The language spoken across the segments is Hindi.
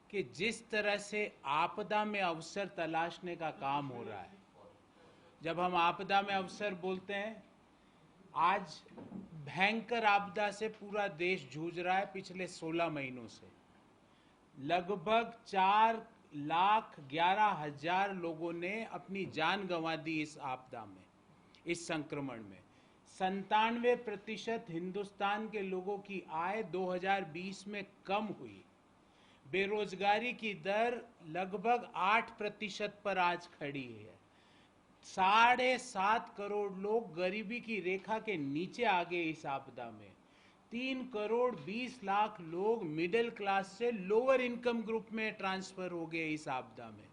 कि जिस तरह से आपदा में अवसर तलाशने का काम हो रहा है, जब हम आपदा में अवसर बोलते हैं, आज भयंकर आपदा से पूरा देश जूझ रहा है। पिछले 16 महीनों से लगभग 4,11,000 लोगों ने अपनी जान गंवा दी इस आपदा में, इस संक्रमण में। 97% हिंदुस्तान के लोगों की आय 2020 में कम हुई। बेरोजगारी की दर लगभग 8% पर आज खड़ी है। 7.5 करोड़ लोग गरीबी की रेखा के नीचे आ गए इस आपदा में। 3,20,00,000 लोग मिडिल क्लास से लोअर इनकम ग्रुप में ट्रांसफर हो गए इस आपदा में।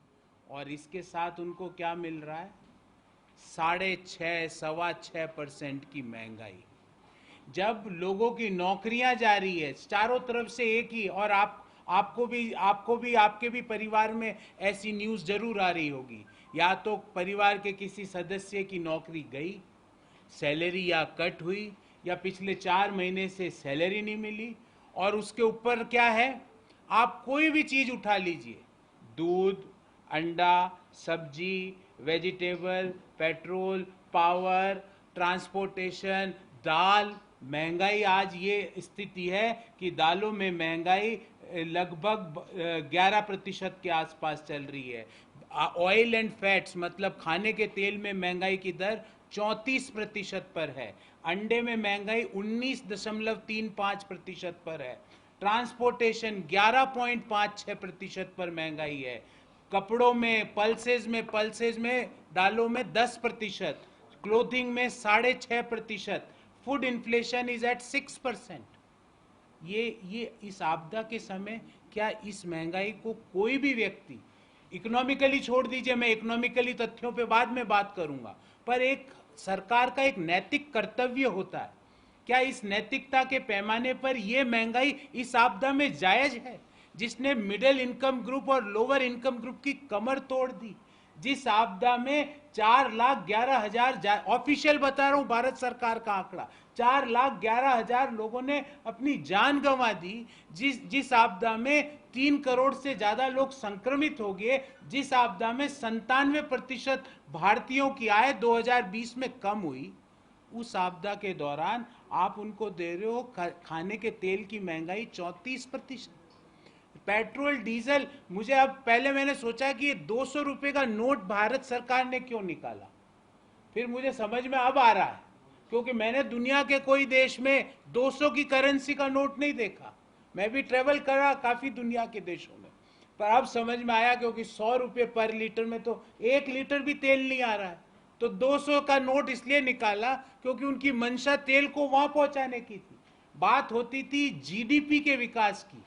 और इसके साथ उनको क्या मिल रहा है? 6.5 6.25% की महंगाई। जब लोगों की नौकरियां जा रही है, चारों तरफ से एक ही, और आपको भी आपके भी परिवार में ऐसी न्यूज़ जरूर आ रही होगी, या तो परिवार के किसी सदस्य की नौकरी गई, सैलरी या कट हुई, या पिछले 4 महीने से सैलरी नहीं मिली। और उसके ऊपर क्या है? आप कोई भी चीज़ उठा लीजिए, दूध, अंडा, सब्जी, वेजिटेबल, पेट्रोल, पावर, ट्रांसपोर्टेशन, दाल, महंगाई। आज ये स्थिति है कि दालों में महंगाई लगभग 11% के आसपास चल रही है। ऑयल एंड फैट्स मतलब खाने के तेल में महंगाई की दर 34% पर है। अंडे में महंगाई 19.35% पर है। ट्रांसपोर्टेशन 11.56% पर महंगाई है। कपड़ों में, पल्सेज में, दालों में 10%, क्लोथिंग में 6.5%। Food inflation is at 6%। ये इस आपदा के समय क्या इस महंगाई को कोई भी व्यक्ति, इकोनॉमिकली छोड़ दीजिए, मैं इकोनॉमिकली तथ्यों पे बाद में बात करूंगा, पर एक सरकार का एक नैतिक कर्तव्य होता है, क्या इस नैतिकता के पैमाने पर यह महंगाई इस आपदा में जायज है, जिसने मिडिल इनकम ग्रुप और लोअर इनकम ग्रुप की कमर तोड़ दी? जिस आपदा में 4,11,000, ऑफिशियल बता रहा हूं, भारत सरकार का आंकड़ा, 4,11,000 लोगों ने अपनी जान गंवा दी। जिस आपदा में 3 करोड़ से ज्यादा लोग संक्रमित हो गए, जिस आपदा में 97% भारतीयों की आय 2020 में कम हुई, उस आपदा के दौरान आप उनको दे रहे हो खाने के तेल की महंगाई 34%। पेट्रोल डीजल, मुझे अब, पहले मैंने सोचा कि ये 200 रुपए का नोट भारत सरकार ने क्यों निकाला, फिर मुझे समझ में अब आ रहा है, क्योंकि मैंने दुनिया के कोई देश में 200 की करेंसी का नोट नहीं देखा। मैं भी ट्रेवल करा काफी दुनिया के देशों में, पर अब समझ में आया, क्योंकि 100 रुपये पर लीटर में तो 1 लीटर भी तेल नहीं आ रहा है। तो 200 का नोट इसलिए निकाला क्योंकि उनकी मंशा तेल को वहां पहुंचाने की थी। बात होती थी जीडीपी के विकास की।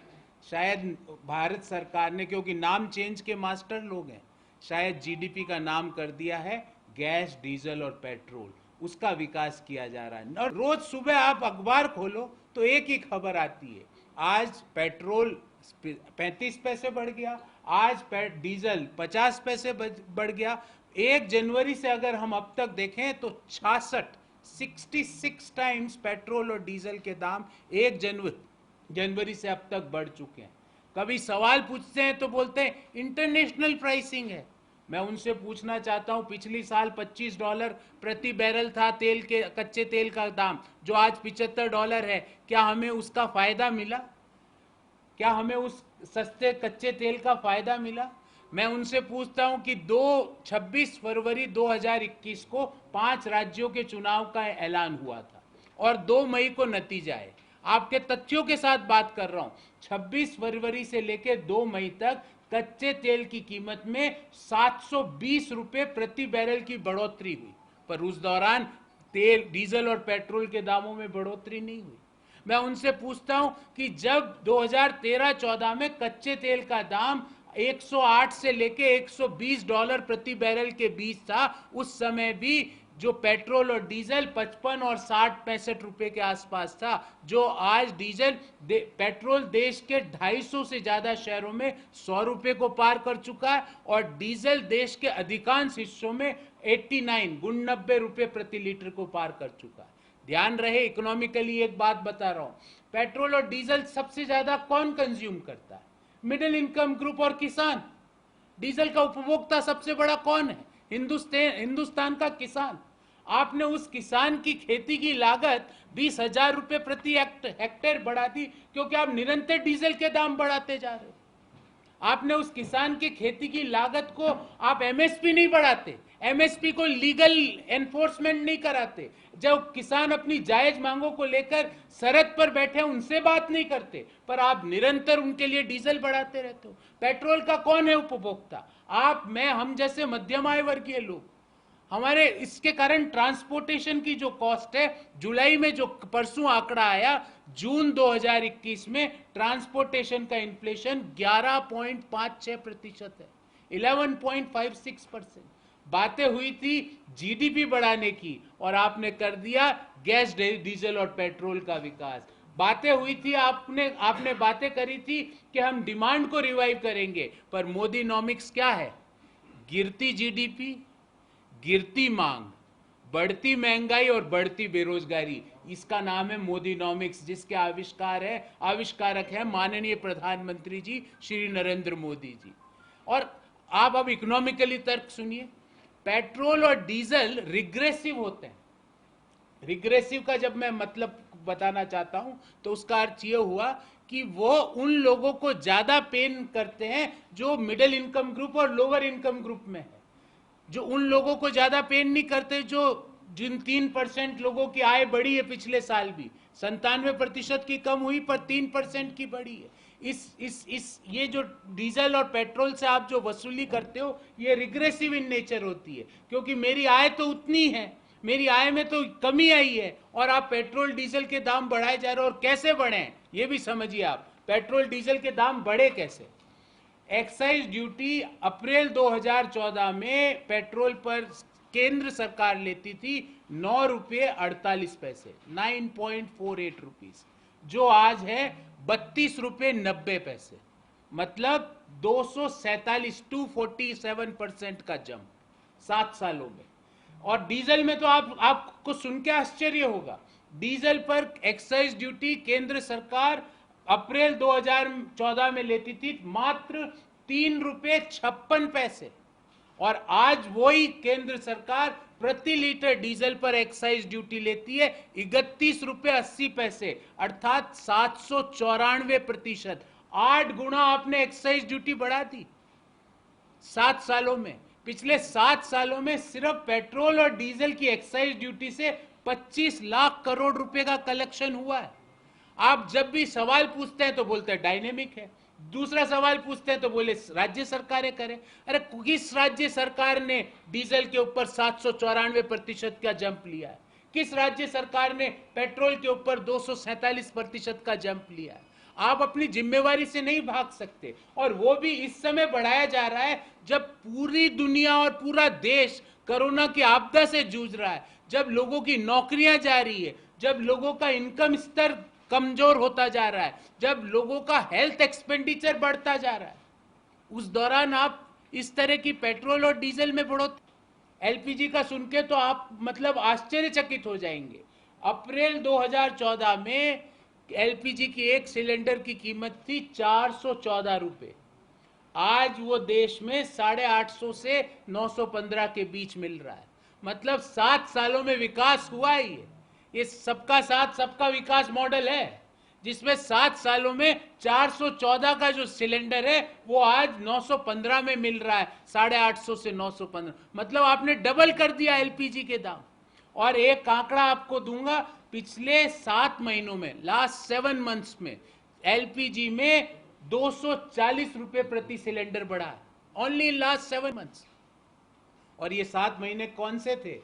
शायद भारत सरकार ने, क्योंकि नाम चेंज के मास्टर लोग हैं, शायद जीडीपी का नाम कर दिया है गैस, डीजल और पेट्रोल। उसका विकास किया जा रहा है। और रोज सुबह आप अखबार खोलो तो एक ही खबर आती है, आज पेट्रोल 35 पैसे बढ़ गया, आज डीजल 50 पैसे बढ़ गया। 1 जनवरी से अगर हम अब तक देखें तो 66 टाइम्स पेट्रोल और डीजल के दाम 1 जनवरी से अब तक बढ़ चुके हैं। कभी सवाल पूछते हैं तो बोलते हैं इंटरनेशनल प्राइसिंग है। मैं उनसे पूछना चाहता हूं, पिछली साल $25 प्रति बैरल था तेल के, कच्चे तेल का दाम, जो आज $75 है। क्या हमें उसका फायदा मिला? क्या हमें उस सस्ते कच्चे तेल का फायदा मिला? मैं उनसे पूछता हूं कि 26 फरवरी 2021 को 5 राज्यों के चुनाव का ऐलान हुआ था और 2 मई को नतीजा है। आपके तथ्यों के साथ बात कर रहा हूं। 26 फरवरी से लेकर 2 मई तक कच्चे तेल की कीमत में 720 रुपए प्रति बैरल की बढ़ोतरी हुई, पर उस दौरान तेल, डीजल और पेट्रोल के दामों में बढ़ोतरी नहीं हुई। मैं उनसे पूछता हूं कि जब 2013-14 में कच्चे तेल का दाम 108 से लेके $120 प्रति बैरल के बीच था, उस समय भी जो पेट्रोल और डीजल 55 और 60-65 रुपए के आसपास था, जो आज पेट्रोल देश के 250 से ज्यादा शहरों में 100 रुपए को पार कर चुका है, और डीजल देश के अधिकांश हिस्सों में 89 रुपए प्रति लीटर को पार कर चुका है। ध्यान रहे, इकोनॉमिकली एक बात बता रहा हूं, पेट्रोल और डीजल सबसे ज्यादा कौन कंज्यूम करता है? मिडिल इनकम ग्रुप और किसान। डीजल का उपभोक्ता सबसे बड़ा कौन है? हिंदुस्तान का किसान। आपने उस किसान की खेती की लागत 20,000 रुपए प्रति हेक्टेयर बढ़ा दी, क्योंकि आप निरंतर डीजल के दाम बढ़ाते जा रहे हो। आपने उस किसान की खेती की लागत को, आप एमएसपी नहीं बढ़ाते, एमएसपी को लीगल एनफोर्समेंट नहीं कराते, जब किसान अपनी जायज मांगों को लेकर सरहद पर बैठे उनसे बात नहीं करते, पर आप निरंतर उनके लिए डीजल बढ़ाते रहते हो। पेट्रोल का कौन है उपभोक्ता? आप, मैं, हम जैसे मध्यम आय वर्गीय लोग। हमारे इसके कारण ट्रांसपोर्टेशन की जो कॉस्ट है, जुलाई में जो परसों आंकड़ा आया, जून 2021 में ट्रांसपोर्टेशन का इन्फ्लेशन 11.56% है, 11.56%। बातें हुई थी जीडीपी बढ़ाने की और आपने कर दिया गैस, डीजल और पेट्रोल का विकास। बातें हुई थी, आपने बातें करी थी कि हम डिमांड को रिवाइव करेंगे, पर मोदी नॉमिक्स क्या है? गिरती जीडीपी, गिरती मांग, बढ़ती महंगाई और बढ़ती बेरोजगारी, इसका नाम है मोदीनॉमिक्स, जिसके आविष्कारक है माननीय प्रधानमंत्री जी श्री नरेंद्र मोदी जी। और आप अब इकोनॉमिकली तर्क सुनिए। पेट्रोल और डीजल रिग्रेसिव होते हैं। रिग्रेसिव का जब मैं मतलब बताना चाहता हूं तो उसका अर्थ यह हुआ कि वो उन लोगों को ज्यादा पेन करते हैं जो मिडिल इनकम ग्रुप और लोअर इनकम ग्रुप में है, जो उन लोगों को ज्यादा पेन नहीं करते जो जिन 3% लोगों की आय बढ़ी है पिछले साल भी, 97% की कम हुई पर 3% की बढ़ी है। ये जो डीजल और पेट्रोल से आप जो वसूली करते हो, ये रिग्रेसिव इन नेचर होती है, क्योंकि मेरी आय तो उतनी है, मेरी आय में तो कमी आई है, और आप पेट्रोल डीजल के दाम बढ़ाए जा रहे हो। और कैसे बढ़े ये भी समझिए आप, पेट्रोल डीजल के दाम बढ़े कैसे? एक्साइज ड्यूटी अप्रैल 2014 में पेट्रोल पर केंद्र सरकार लेती थी 9 रुपये 48 पैसे, 9.48 रुपीज, जो आज है 32 रुपये 90 पैसे, मतलब 247% का जंप 7 सालों में। और डीजल में तो आपको सुन के आश्चर्य होगा, डीजल पर एक्साइज ड्यूटी केंद्र सरकार अप्रैल 2014 में लेती थी मात्र 3 रुपये 56 पैसे, और आज वही केंद्र सरकार प्रति लीटर डीजल पर एक्साइज ड्यूटी लेती है 31 रुपये 80 पैसे, अर्थात 794%। 8 गुना आपने एक्साइज ड्यूटी बढ़ा दी 7 सालों में। पिछले 7 सालों में सिर्फ पेट्रोल और डीजल की एक्साइज ड्यूटी से 25 लाख करोड़ रुपए का कलेक्शन हुआ है। आप जब भी सवाल पूछते हैं तो बोलते हैं डायनेमिक है, दूसरा सवाल पूछते हैं तो बोले राज्य सरकारें करें। अरे किस राज्य सरकार ने डीजल के ऊपर 794% का जंप लिया है? किस राज्य सरकार ने पेट्रोल के ऊपर 247% का जंप लिया है? आप अपनी जिम्मेवारी से नहीं भाग सकते, और वो भी इस समय बढ़ाया जा रहा है जब पूरी दुनिया और पूरा देश कोरोना की आपदा से जूझ रहा है, जब लोगों की नौकरियां जा रही है, जब लोगों का इनकम स्तर कमजोर होता जा रहा है, जब लोगों का हेल्थ एक्सपेंडिचर बढ़ता जा रहा है। उस दौरान आप इस तरह की पेट्रोल और डीजल में बढ़ोतरी, एलपीजी का सुन के तो आप मतलब आश्चर्यचकित हो जाएंगे। अप्रैल 2014 में एलपीजी की एक सिलेंडर की कीमत थी 414 रुपए, आज वो देश में 850 से 915 के बीच मिल रहा है। मतलब 7 सालों में विकास हुआ ही है। ये सबका साथ सबका विकास मॉडल है, जिसमें 7 सालों में 414 का जो सिलेंडर है वो आज 915 में मिल रहा है, 850 से 915, मतलब आपने डबल कर दिया एलपीजी के दाम। और एक आंकड़ा आपको दूंगा, पिछले 7 महीनों में, लास्ट 7 मंथ्स में एलपीजी में 240 रुपए प्रति सिलेंडर बढ़ा है, ओनली लास्ट 7 मंथ्स। और ये 7 महीने कौन से थे?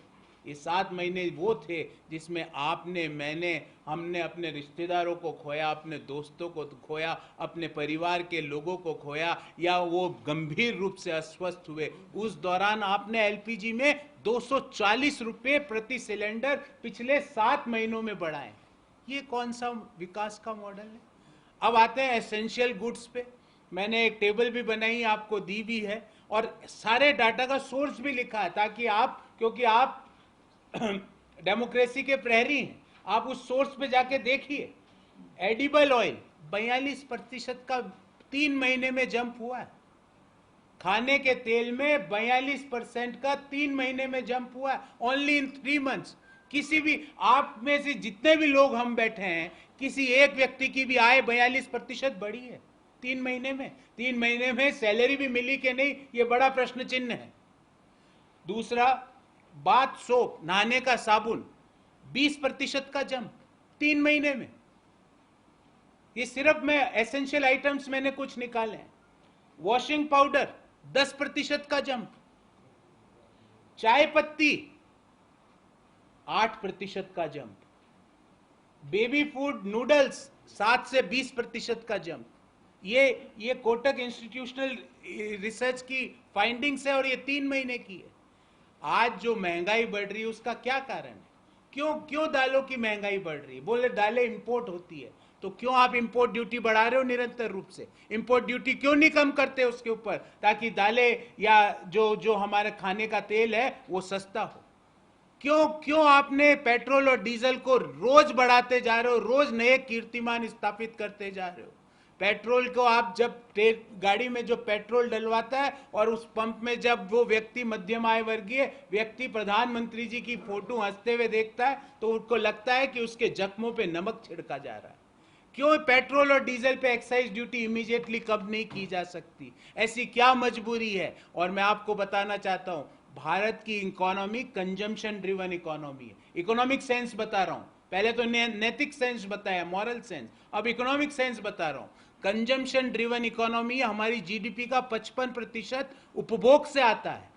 ये 7 महीने वो थे जिसमें आपने, मैंने, हमने अपने रिश्तेदारों को खोया, अपने दोस्तों को खोया, अपने परिवार के लोगों को खोया, या वो गंभीर रूप से अस्वस्थ हुए। उस दौरान आपने एलपीजी में 240 रुपए प्रति सिलेंडर पिछले 7 महीनों में बढ़ाए। ये कौन सा विकास का मॉडल है? अब आते हैं एसेंशियल गुड्स पे। मैंने एक टेबल भी बनाई, आपको दी भी है, और सारे डाटा का सोर्स भी लिखा है, ताकि आप, क्योंकि आप डेमोक्रेसी के प्रहरी हैं, आप उस सोर्स पे जाके देखिए। एडिबल ऑयल 42% का 3 महीने में जंप हुआ है। खाने के तेल में 42% का 3 महीने में जंप हुआ है, ओनली इन 3 मंथ्स। किसी भी आप में से जितने भी लोग हम बैठे हैं, किसी एक व्यक्ति की भी आय 42% बढ़ी है 3 महीने में। 3 महीने में सैलरी भी मिली कि नहीं, ये बड़ा प्रश्न चिन्ह है। दूसरा, बाथ सोप, नहाने का साबुन 20% का जंप 3 महीने में। ये सिर्फ मैं एसेंशियल आइटम्स मैंने कुछ निकाले हैं। वॉशिंग पाउडर 10% का जंप, चाय पत्ती 8% का जंप, बेबी फूड नूडल्स 7 से 20% का जंप। ये कोटक इंस्टीट्यूशनल रिसर्च की फाइंडिंग्स है और ये 3 महीने की है। आज जो महंगाई बढ़ रही है उसका क्या कारण है? क्यों दालों की महंगाई बढ़ रही है? बोले दालें इंपोर्ट होती है, तो क्यों आप इंपोर्ट ड्यूटी बढ़ा रहे हो निरंतर रूप से? इंपोर्ट ड्यूटी क्यों नहीं कम करते उसके ऊपर, ताकि दालें या जो हमारे खाने का तेल है वो सस्ता हो? क्यों आपने पेट्रोल और डीजल को रोज बढ़ाते जा रहे हो, रोज नए कीर्तिमान स्थापित करते जा रहे हो? पेट्रोल को आप जब गाड़ी में जो पेट्रोल डलवाता है और उस पंप में जब वो व्यक्ति मध्यम आय वर्गीय व्यक्ति प्रधानमंत्री जी की फोटो हंसते हुए देखता है तो उसको लगता है कि उसके जख्मों पे नमक छिड़का जा रहा है। क्यों पेट्रोल और डीजल पे एक्साइज ड्यूटी इमीडिएटली कब नहीं की जा सकती? ऐसी क्या मजबूरी है? और मैं आपको बताना चाहता हूं, भारत की इकोनॉमी कंजम्पशन ड्रिवन इकोनॉमी है। इकोनॉमिक सेंस बता रहा हूं, पहले तो नैतिक सेंस बताया, मॉरल सेंस, अब इकोनॉमिक सेंस बता रहा हूं। कंजम्पशन ड्रिवन इकोनॉमी, हमारी जीडीपी का 55% उपभोग से आता है।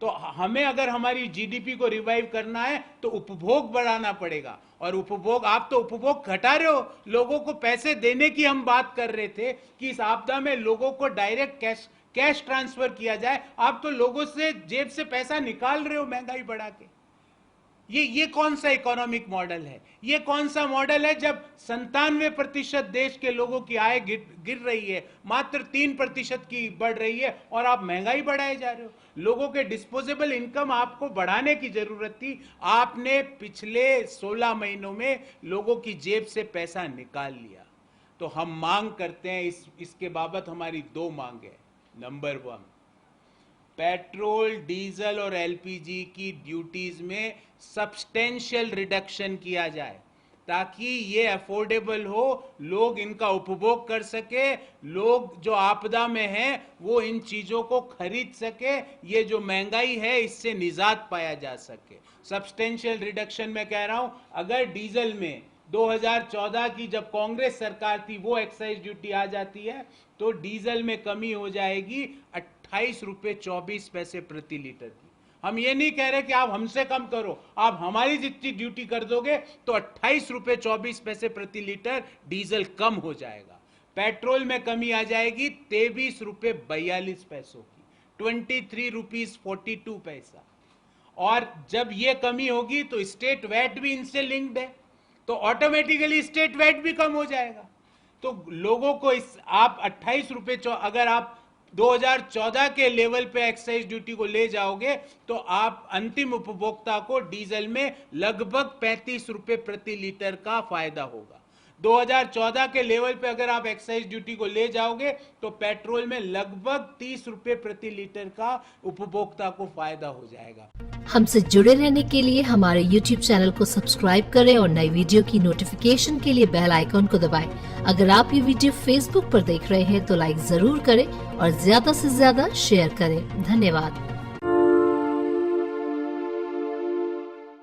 तो हमें अगर हमारी जीडीपी को रिवाइव करना है तो उपभोग बढ़ाना पड़ेगा। और उपभोग, आप तो उपभोग घटा रहे हो। लोगों को पैसे देने की हम बात कर रहे थे कि इस आपदा में लोगों को डायरेक्ट कैश ट्रांसफर किया जाए, आप तो लोगों से जेब से पैसा निकाल रहे हो महंगाई बढ़ा के। ये कौन सा इकोनॉमिक मॉडल है? ये कौन सा मॉडल है जब 97% देश के लोगों की आय गिर रही है, मात्र 3% की बढ़ रही है और आप महंगाई बढ़ाए जा रहे हो? लोगों के डिस्पोजेबल इनकम आपको बढ़ाने की जरूरत थी, आपने पिछले 16 महीनों में लोगों की जेब से पैसा निकाल लिया। तो हम मांग करते हैं, इसके बाबत हमारी 2 मांग है। नंबर 1, पेट्रोल, डीजल और एलपीजी की ड्यूटीज में सब्सटेंशियल रिडक्शन किया जाए ताकि ये अफोर्डेबल हो, लोग इनका उपभोग कर सके, लोग जो आपदा में हैं वो इन चीजों को खरीद सके, ये जो महंगाई है इससे निजात पाया जा सके। सब्सटेंशियल रिडक्शन में कह रहा हूं, अगर डीजल में 2014 की जब कांग्रेस सरकार थी वो एक्साइज ड्यूटी आ जाती है तो डीजल में कमी हो जाएगी 28 रुपये 24 पैसे प्रति लीटर की। हम ये नहीं कह रहे कि आप हमसे कम करो, आप हमारी जितनी ड्यूटी कर दोगे तो 28 रुपये 24 पैसे प्रति लीटर डीजल कम हो जाएगा। पेट्रोल में कमी आ जाएगी 23 रुपये 42 पैसों की, 23 रुपीज 42 पैसा। और जब ये कमी होगी तो स्टेट वैट भी इनसे लिंक्ड है, तो ऑटोमेटिकली स्टेट वैट भी कम हो जाएगा। तो लोगों को आप 28 रुपये, अगर आप 2014 के लेवल पे एक्साइज ड्यूटी को ले जाओगे तो आप अंतिम उपभोक्ता को डीजल में लगभग 35 रुपये प्रति लीटर का फायदा होगा। 2014 के लेवल पे अगर आप एक्साइज ड्यूटी को ले जाओगे तो पेट्रोल में लगभग 30 रुपये प्रति लीटर का उपभोक्ता को फायदा हो जाएगा। हमसे जुड़े रहने के लिए हमारे YouTube चैनल को सब्सक्राइब करें और नई वीडियो की नोटिफिकेशन के लिए बेल आइकॉन को दबाएं। अगर आप ये वीडियो Facebook पर देख रहे हैं तो लाइक जरूर करें और ज्यादा से ज्यादा शेयर करें। धन्यवाद।